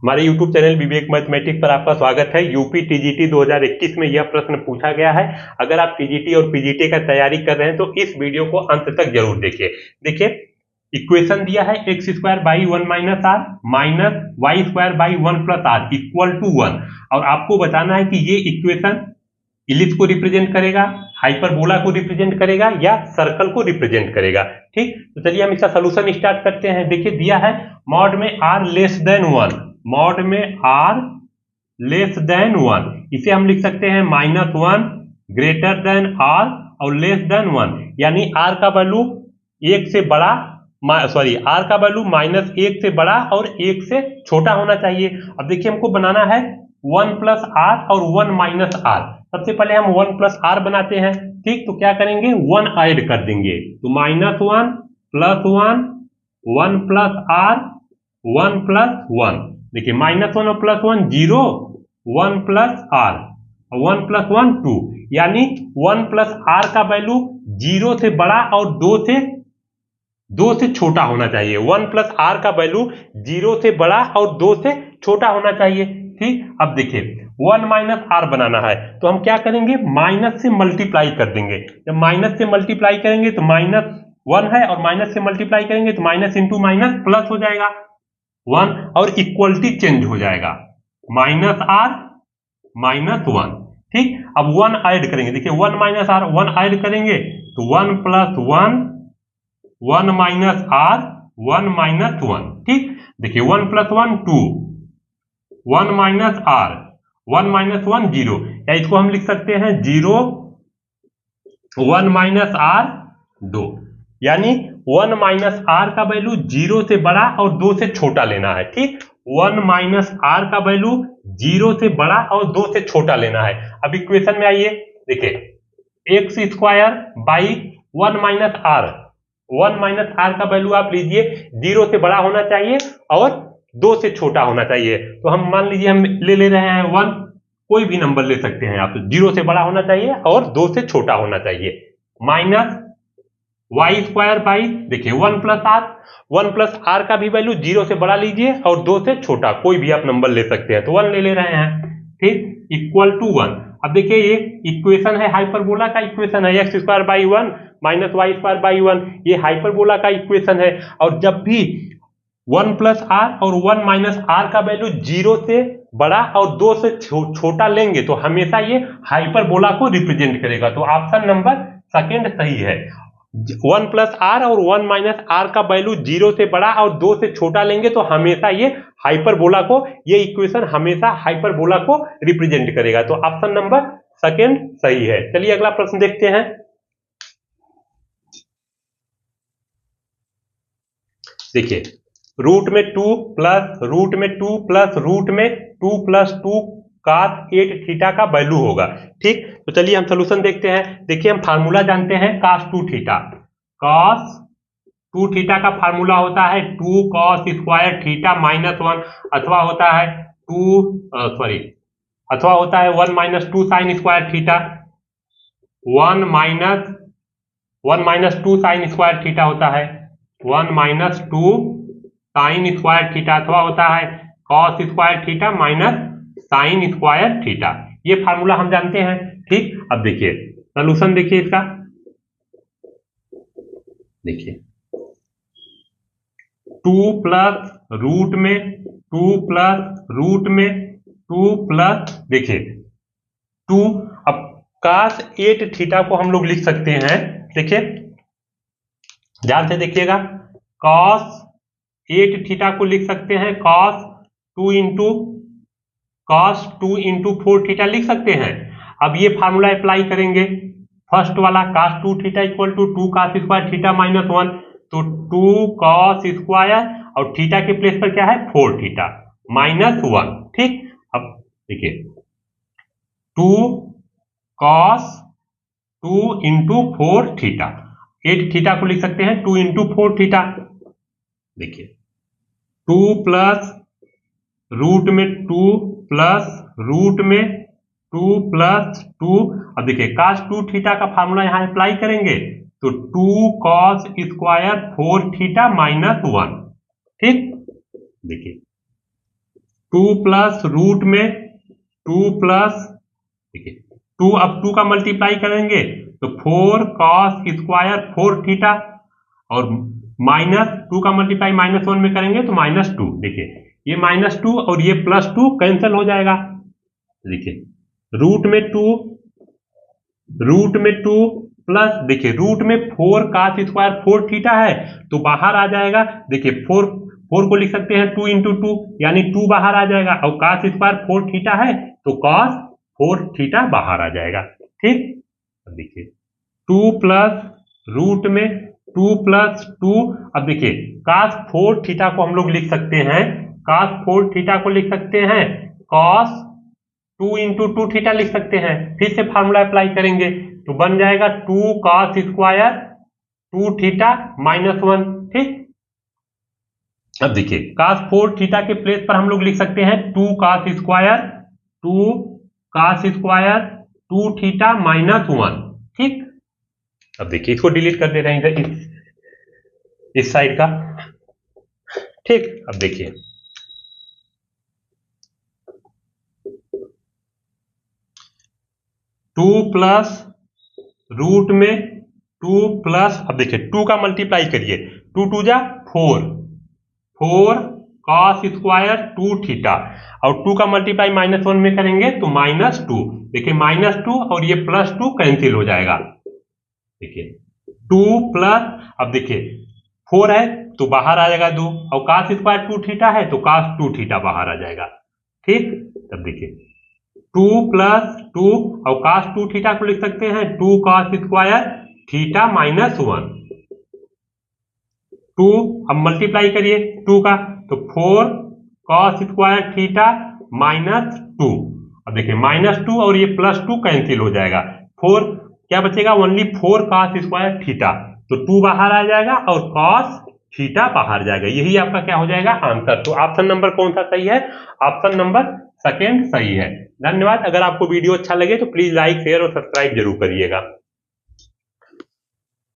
हमारे YouTube channel विवेक mathematics पर आपका स्वागत है। यूपी टीजीटी 2021 में यह प्रश्न पूछा गया है। अगर आप टीजीटी और पीजीटी का तैयारी कर रहे हैं तो इस वीडियो को अंत तक जरूर देखिए। देखिए, इक्वेशन दिया है x square by 1 minus r minus y square by 1 plus r equal to 1, और आपको बताना है कि ये इक्वेशन इलिप्स को रिप्रेजेंट करेगा, हाइपरबोला को रिप्रेजेंट करेगा या सर्कल को रिप्रेजेंट करेगा। ठीक, तो चलिए हम इसका सोल्यूशन स्टार्ट करते हैं। देखिए, दिया है मॉड में आर लेस देन 1, मॉड में आर लेस देन 1, इसे हम लिख सकते हैं -1 ग्रेटर देन आर और लेस देन 1, यानी आर का वैल्यू 1 से बड़ा, आर का वैल्यू -1 से बड़ा और 1 से छोटा होना चाहिए। अब देखिए, हमको बनाना है 1 प्लस आर और 1 माइनस आर। सबसे पहले हम 1 प्लस आर बनाते हैं। ठीक, तो क्या करेंगे, 1 ऐड कर देंगे, तो -1 प्लस 1 1 प्लस आर 1 प्लस 1। देखिए, -1 और +1 0, 1 प्लस आर, 1 प्लस 1 2, यानी 1 प्लस आर का वैल्यू 0 से बड़ा और 2 से छोटा होना चाहिए। 1 प्लस आर का वैल्यू 0 से बड़ा और 2 से छोटा होना चाहिए। ठीक, अब देखिए 1 माइनस आर बनाना है तो हम क्या करेंगे, माइनस से मल्टीप्लाई कर देंगे। जब माइनस से मल्टीप्लाई करेंगे तो -1 है और माइनस से मल्टीप्लाई करेंगे तो माइनस इंटू माइनस प्लस हो जाएगा 1 और इक्वलिटी चेंज हो जाएगा, -r -1। ठीक, अब 1 ऐड करेंगे। देखिए 1 माइनस आर, 1 ऐड करेंगे तो 1 प्लस 1 1 माइनस आर 1 माइनस 1। ठीक, देखिए 1 प्लस 1 2, 1 माइनस आर 1 माइनस 1 0, या इसको हम लिख सकते हैं 0 1 माइनस आर 2, यानी 1 माइनस आर का वैल्यू 0 से बड़ा और 2 से छोटा लेना है। ठीक, 1 माइनस आर का वैल्यू 0 से बड़ा और 2 से छोटा लेना है। अब इक्वेशन में आइए, देखिए x square by 1 minus r, 1 minus r का वैल्यू आप लीजिए 0 से बड़ा होना चाहिए और 2 से छोटा होना चाहिए। तो हम मान लीजिए हम ले रहे हैं 1, कोई भी नंबर ले सकते हैं आप, 0 से बड़ा होना चाहिए और 2 से छोटा होना चाहिए, माइनस वाई स्क्वायर बाई, देखिए 1 प्लस आर, 1 प्लस आर का भी वैल्यू 0 से बड़ा लीजिए और 2 से छोटा, कोई भी आप नंबर ले सकते हैं, तो 1 ले रहे हैं। ठीक, इक्वल टू 1। अब देखिए ये इक्वेशन है हाइपरबोला का इक्वेशन है, x square by 1 minus y square by 1, ये हाइपरबोला का इक्वेशन है। और जब भी 1 प्लस आर और 1 माइनस आर का वैल्यू 0 से बड़ा और 2 से छोटा लेंगे तो हमेशा ये हाइपरबोला को रिप्रेजेंट करेगा। तो ऑप्शन नंबर सेकंड सही है। 1 प्लस आर और 1 माइनस आर का वैल्यू 0 से बड़ा और 2 से छोटा लेंगे तो हमेशा ये हाइपरबोला को, ये इक्वेशन हमेशा हाइपरबोला को रिप्रेजेंट करेगा। तो ऑप्शन नंबर सेकंड सही है। चलिए अगला प्रश्न देखते हैं। देखिए, रूट में 2 प्लस रूट में 2 प्लस रूट में 2 प्लस 2 cos 8 थीटा का वैल्यू होगा। ठीक, तो चलिए हम सोल्यूशन देखते हैं। देखिए, हम फार्मूला जानते हैं cos 2 थीटा, cos 2 थीटा का फार्मूला होता है 2 cos स्क्वायर थीटा -1, अथवा होता है 1 minus 2 sine square theta, 1 minus 2 sine square theta होता है, 1 माइनस 2 साइन स्क्वायर थीटा, अथवा होता है cos square theta minus sine square theta. ये फार्मूला हम जानते हैं। ठीक, अब देखिए सॉल्यूशन देखिए इसका। देखिए 2 प्लस रूट में 2 प्लस रूट में 2 प्लस, देखिए 2, अब cos 8 थीटा को हम लोग लिख सकते हैं। देखिए ध्यान से देखिएगा, cos 8 थीटा को लिख सकते हैं cos 2 इंटू 4 थीटा लिख सकते हैं। अब ये फार्मूला अप्लाई करेंगे, फर्स्ट वाला cos 2 theta equal to 2 cos square theta -1, तो 2 cos स्क्वायर और थीटा के प्लेस पर क्या है 4 थीटा -1। ठीक, अब देखिए 2 cos 2 इंटू 4 थीटा, 8 थीटा को लिख सकते हैं 2 इंटू 4 थीटा। देखिए 2 प्लस रूट में 2 प्लस रूट में 2 प्लस 2, अब देखिए cos 2 थीटा का फार्मूला यहां अप्लाई करेंगे तो 2 cos स्क्वायर 4 थीटा -1। ठीक, देखिए 2 प्लस रूट में 2 प्लस, देखिए 2, अब 2 का मल्टीप्लाई करेंगे तो 4 cos स्क्वायर 4 थीटा, और माइनस 2 का मल्टीप्लाई -1 में करेंगे तो -2। देखिए ये -2 और ये +2 कैंसिल हो जाएगा। देखिए रूट में 2 प्लस, देखिए रूट में 4 cos स्क्वायर 4 थीटा है तो बाहर आ जाएगा। देखिए 4 को लिख सकते हैं 2 इंटू 2, यानी 2 बाहर आ जाएगा, और cos स्क्वायर 4 थीटा है तो cos 4 थीटा बाहर आ जाएगा। ठीक, अब देखिए 2 प्लस रूट में 2 प्लस 2, अब देखिए cos 4 थीटा को हम लोग लिख सकते हैं, cos 4 थीटा को लिख सकते हैं cos 2 इंटू 2 थीटा लिख सकते हैं। फिर से फार्मूला अप्लाई करेंगे तो बन जाएगा 2 cos स्क्वायर 2 थीटा -1। ठीक, अब देखिए cos 4 थीटा के प्लेस पर हम लोग लिख सकते हैं 2 cos स्क्वायर 2 थीटा -1। ठीक, अब देखिए इसको डिलीट कर दे रहे हैं इधर इस साइड का। ठीक, अब देखिए 2 प्लस रूट में 2 प्लस, अब देखिए 2 का मल्टीप्लाई करिए, 2 2 जा 4 cos स्क्वायर 2 थीटा, और 2 का मल्टीप्लाई -1 में करेंगे तो -2। देखिए -2 और ये +2 कैंसिल हो जाएगा। देखिए 2 प्लस, अब देखिए 4 है तो बाहर आ जाएगा 2, और cos स्क्वायर 2 थीटा है तो cos 2 थीटा बाहर आ जाएगा। ठीक, तब देखिए 2 प्लस 2 और cos 2 थीटा को लिख सकते हैं 2 cos स्क्वायर थीटा -1। 2 अब मल्टीप्लाई करिए 2 का तो 4 cos स्क्वायर थीटा -2। अब देखिए -2 और ये +2 कैंसिल हो जाएगा, 4 क्या बचेगा, ओनली 4 cos स्क्वायर थीटा, तो 2 बाहर आ जाएगा और cos थीटा बाहर जाएगा। यही आपका क्या हो जाएगा, आंसर। तो ऑप्शन नंबर कौन सा सही है, ऑप्शन नंबर सेकेंड सही है। धन्यवाद। अगर आपको वीडियो अच्छा लगे तो प्लीज लाइक शेयर और सब्सक्राइब जरूर करिएगा।